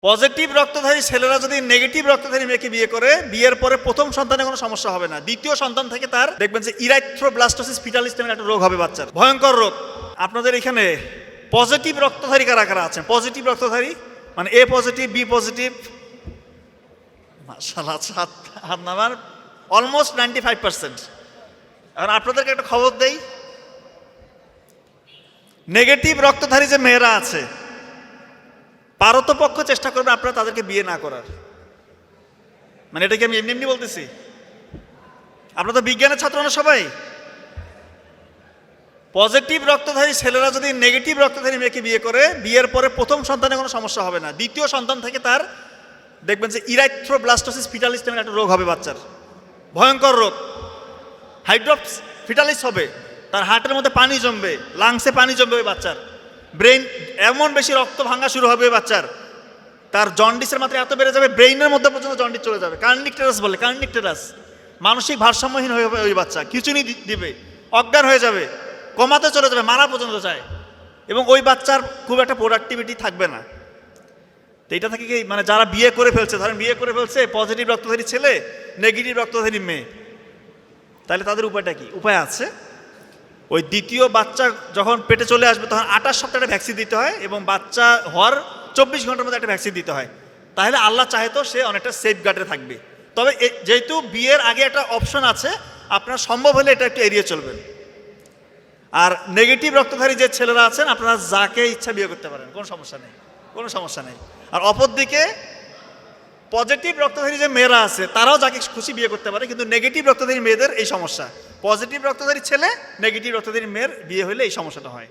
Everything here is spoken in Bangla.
পজিটিভ রক্তধারী ছেলেরা যদি নেগেটিভ রক্তধারী মেয়েকে বিয়ে করে, বিয়ের পরে প্রথম সন্তানে কোনো সমস্যা হবে না, দ্বিতীয় সন্তান থেকে তার দেখবেন যে ইরাইথ্রোব্লাস্টোসিস ফিটালিস নামের একটা রোগ হবে বাচ্চার, ভয়ঙ্কর রোগ। আপনাদের এখানে পজিটিভ রক্তধারী কারা কারা আছেন? পজিটিভ রক্তধারী মানে এ পজিটিভ, বি পজিটিভ, মাশাআল্লাহ হাত নামার অলমোস্ট 95%। এখন আপনাদেরকে একটা খবর দেই, নেগেটিভ রক্তধারী যে মেয়েরা আছে পারতপক্ষ চেষ্টা করবেন আপনারা তাদেরকে বিয়ে না করার। মানে এটা কি আমি এমনি এমনি বলতেছি? আপনারা তো বিজ্ঞানের ছাত্র না সবাই। পজিটিভ রক্তধারী ছেলেরা যদি নেগেটিভ রক্তধারী মেয়েকে বিয়ে করে, বিয়ের পরে প্রথম সন্তানে কোনো সমস্যা হবে না, দ্বিতীয় সন্তান থেকে তার দেখবেন যে ইরাইথ্রোব্লাস্টোসিস ফিটালিস নামের একটা রোগ হবে বাচ্চার, ভয়ঙ্কর রোগ। হাইড্রোপস ফিটালিস হবে, তার হার্টের মধ্যে পানি জমবে, লাংসে পানি জমবে ওই বাচ্চার, ব্রেন এমন বেশি রক্ত ভাঙা শুরু হবে ওই বাচ্চার, তার জন্ডিসের মাত্রা এত বেড়ে যাবে ব্রেইনের মধ্যে পর্যন্ত জন্ডিস চলে যাবে। কার্নিকটেরাস বলে, কার্নিকটেরাস, মানসিক ভারসাম্যহীন হয়ে যাবে ওই বাচ্চা, খিঁচুনি দিবে, অজ্ঞান হয়ে যাবে, কমাতে চলে যাবে, মারা পর্যন্ত যায়, এবং ওই বাচ্চার খুব একটা প্রোডাক্টিভিটি থাকবে না। তো এটা থেকে কি মানে যারা বিয়ে করে ফেলছে, ধরেন বিয়ে করে ফেলছে পজিটিভ রক্তধারী ছেলে, নেগেটিভ রক্তধারী মেয়ে, তাহলে তাদের উপায়টা কি? উপায় আছে। ওই দ্বিতীয় বাচ্চা যখন পেটে চলে আসবে তখন 28 সপ্তাহে একটা ভ্যাকসিন দিতে হয়, এবং বাচ্চা হওয়ার 24 ঘন্টার মধ্যে একটা ভ্যাকসিন দিতে হয়। তাহলে আল্লাহ চাহে তো সে অনেকটা সেফ গার্ডে থাকবে। তবে যেহেতু বিয়ের আগে একটা অপশন আছে, আপনার সম্ভব হলে এটা একটু এড়িয়ে চলবেন। আর নেগেটিভ রক্তধারী যে ছেলেরা আছেন, আপনারা যাকে ইচ্ছা বিয়ে করতে পারেন, কোনো সমস্যা নেই, কোনো সমস্যা নেই। আর অপরদিকে পজিটিভ রক্তধারী যে মেয়েরা আছে তারাও যাকে খুশি বিয়ে করতে পারে, কিন্তু নেগেটিভ রক্তধারী মেয়েদের এই সমস্যা। পজিটিভ রক্তধারী ছেলে, নেগেটিভ রক্তধারী মেয়ের বিয়ে হলে এই সমস্যাটা হয়।